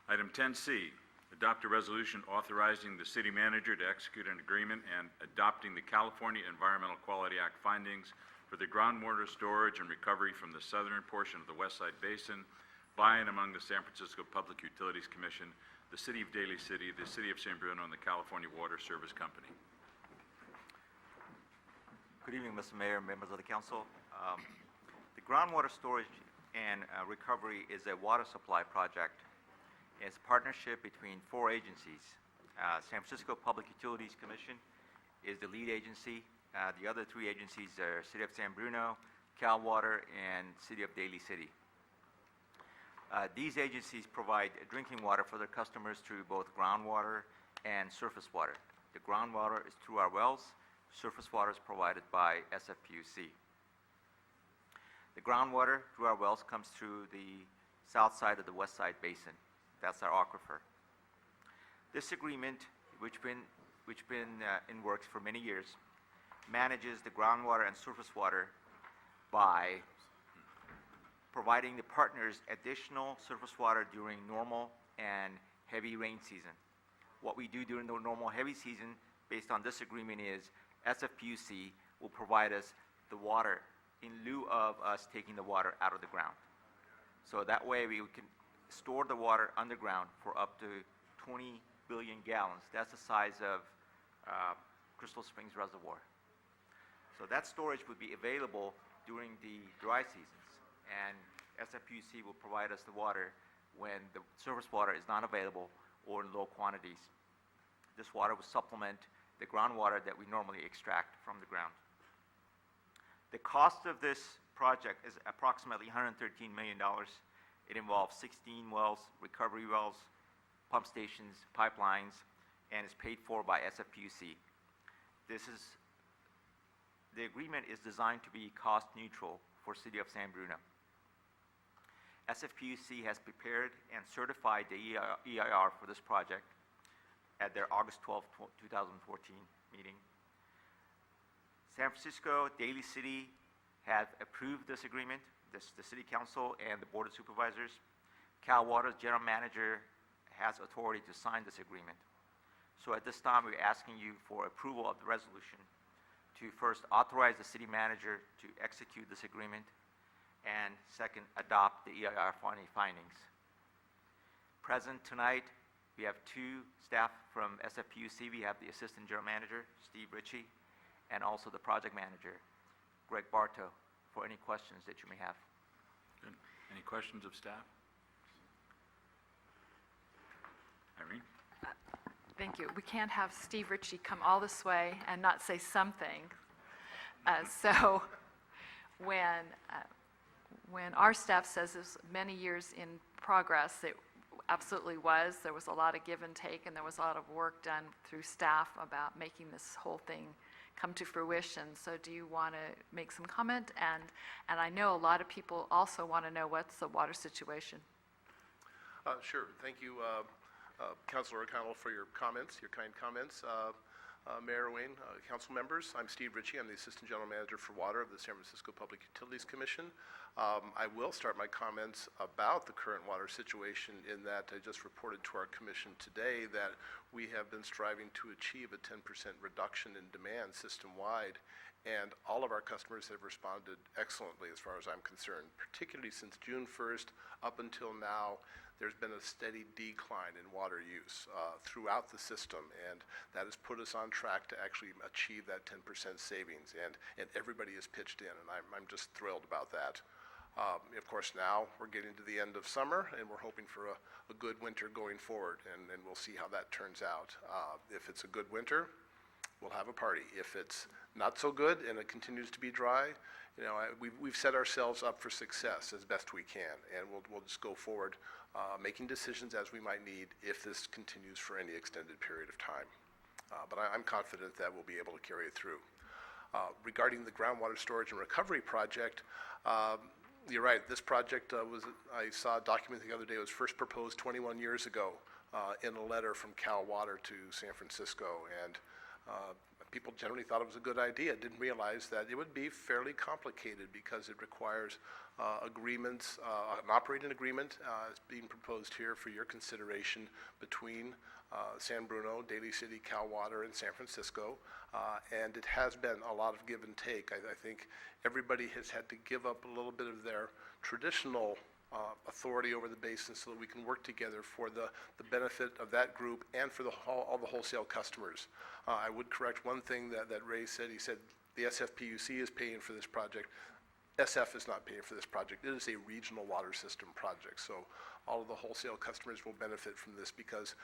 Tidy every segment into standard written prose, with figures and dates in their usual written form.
Item 10C, adopt a resolution authorizing the city manager to execute an agreement and adopting the California Environmental Quality Act findings for the groundwater storage and recovery from the southern portion of the West Side Basin by and among the San Francisco Public Utilities Commission, the City of Daly City, the City of San Bruno, and the California Water Service Company. Good evening, Mr. Mayor, members of the council. The groundwater storage and recovery is a water supply project. It's a partnership between 4 agencies. San Francisco Public Utilities Commission is the lead agency. The other 3 agencies are City of San Bruno, Cal Water, and City of Daly City. These agencies provide drinking water for their customers through both groundwater and surface water. The groundwater is through our wells. Surface water is provided by SFPUC. The groundwater through our wells comes through the south side of the West Side Basin. That's our aquifer. This agreement, which been in works for many years, manages the groundwater and surface water by providing the partners additional surface water during normal and heavy rain season. What we do during the normal heavy season, based on this agreement, is SFPUC will provide us the water in lieu of us taking the water out of the ground. So that way we can store the water underground for up to 20 billion gallons. That's the size of Crystal Springs Reservoir. So that storage would be available during the dry seasons, and SFPUC will provide us the water when the surface water is not available or in low quantities. This water will supplement the groundwater that we normally extract from the ground. The cost of this project is approximately $113 million. It involves 16 wells, recovery wells, pump stations, pipelines, and is paid for by SFPUC. The agreement is designed to be cost neutral for City of San Bruno. SFPUC has prepared and certified the EIR for this project at their August 12, 2014 meeting. San Francisco, Daly City have approved this agreement. The City Council and the Board of Supervisors. Cal Water's General Manager has authority to sign this agreement. So at this time, we're asking you for approval of the resolution to first authorize the City Manager to execute this agreement, and second, adopt the EIR findings. Present tonight, we have 2 staff from SFPUC. We have the Assistant General Manager, Steve Ritchie, and also the Project Manager, Greg Bartow, for any questions that you may have. Good. Any questions of staff? Irene? Thank you. We can't have Steve Ritchie come all this way and not say something. So when our staff says it's many years in progress, it absolutely was. There was a lot of give and take, and there was a lot of work done through staff about making this whole thing come to fruition. So do you want to make some comment? And I know a lot of people also want to know what's the water situation. Sure. Thank you, Councilor O'Connell, for your comments, your kind comments. Mayor Wayne, council members, I'm Steve Ritchie. I'm the Assistant General Manager for Water of the San Francisco Public Utilities Commission. I will start my comments about the current water situation in that I just reported to our commission today that we have been striving to achieve a 10% reduction in demand system-wide, and all of our customers have responded excellently as far as I'm concerned, particularly since June 1st up until now. There's been a steady decline in water use throughout the system, and that has put us on track to actually achieve that 10% savings, and everybody has pitched in, and I'm just thrilled about that. Of course, now we're getting to the end of summer, and we're hoping for a good winter going forward, and we'll see how that turns out. If it's a good winter, we'll have a party. If it's not so good and it continues to be dry, you know, we've set ourselves up for success as best we can, and we'll just go forward making decisions as we might need if this continues for any extended period of time. But I'm confident that we'll be able to carry it through. Regarding the groundwater storage and recovery project, you're right, this project I saw a document the other day, was first proposed 21 years ago in a letter from Cal Water to San Francisco, and people generally thought it was a good idea, didn't realize that it would be fairly complicated because it requires agreements, an operating agreement is being proposed here for your consideration between San Bruno, Daly City, Cal Water, and San Francisco. And it has been a lot of give and take. I think everybody has had to give up a little bit of their traditional authority over the basin so that we can work together for the benefit of that group and for all the wholesale customers. I would correct one thing that Ray said. He said the SFPUC is paying for this project. SF is not paying for this project. It is a regional water system project. So all of the wholesale customers will benefit from this because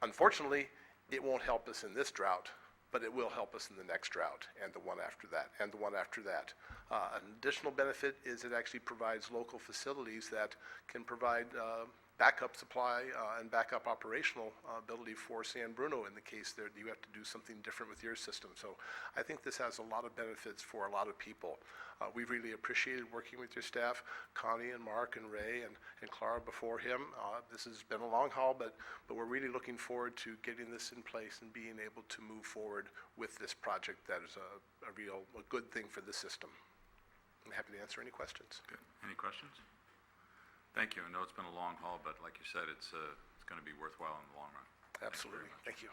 unfortunately, it won't help us in this drought, but it will help us in the next drought and the one after that and the one after that. An additional benefit is it actually provides local facilities that can provide backup supply and backup operational ability for San Bruno in the case that you have to do something different with your system. So I think this has a lot of benefits for a lot of people. We've really appreciated working with your staff, Connie and Mark and Ray and Clara before him. This has been a long haul, but we're really looking forward to getting this in place and being able to move forward with this project that is a good thing for the system. I'm happy to answer any questions. Good. Any questions? Thank you. I know it's been a long haul, but like you said, it's going to be worthwhile in the long run. Absolutely. Thank you.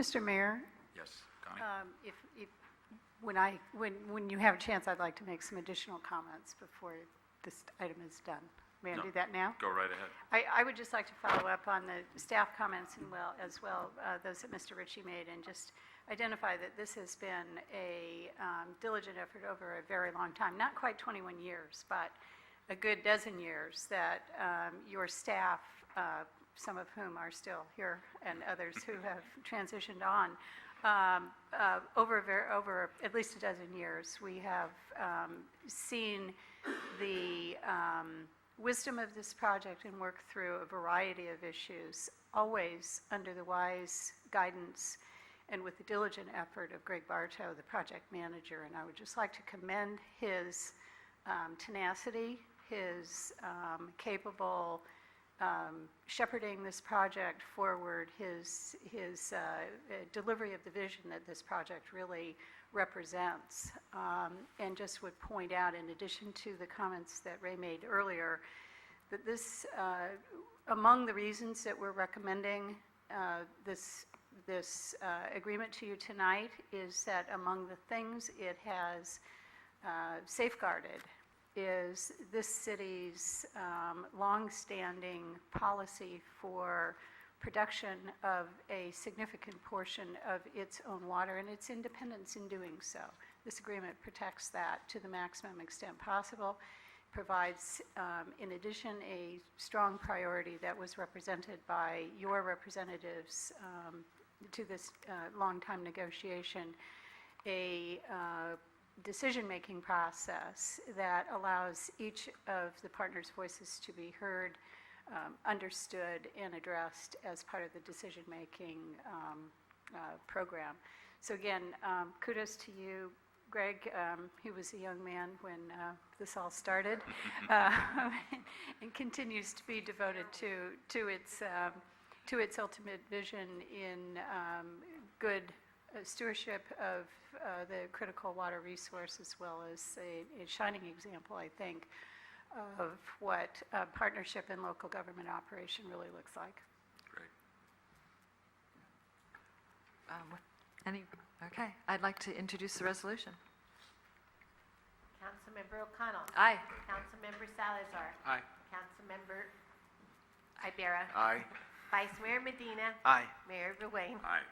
Mr. Mayor, Yes, Connie? when you have a chance, I'd like to make some additional comments before this item is done. May I No. do that now? Go right ahead. I would just like to follow up on the staff comments and as well those that Mr. Ritchie made, and just identify that this has been a diligent effort over a very long time, not quite 21 years, but a good dozen years that your staff, some of whom are still here and others who have transitioned on, over at least a dozen years, we have seen the wisdom of this project and worked through a variety of issues, always under the wise guidance and with the diligent effort of Greg Bartow, the project manager. And I would just like to commend his tenacity, his capable shepherding this project forward, his delivery of the vision that this project really represents. And just would point out, in addition to the comments that Ray made earlier, that this, among the reasons that we're recommending this agreement to you tonight, is that among the things it has safeguarded is this city's long-standing policy for production of a significant portion of its own water and its independence in doing so. This agreement protects that to the maximum extent possible, provides, in addition, a strong priority that was represented by your representatives to this long-time negotiation, a decision-making process that allows each of the partners' voices to be heard, understood, and addressed as part of the decision-making program. So again, kudos to you, Greg. He was a young man when this all started, and continues to be devoted to its ultimate vision in good stewardship of the critical water resource, as well as a shining example, I think, of what partnership in local government operation really looks like. Great. Okay, I'd like to introduce the resolution. Councilmember O'Connell. Aye. Councilmember Salazar. Aye. Councilmember Ibarra. Aye. Vice Mayor Medina. Aye. Mayor Ruane. Aye.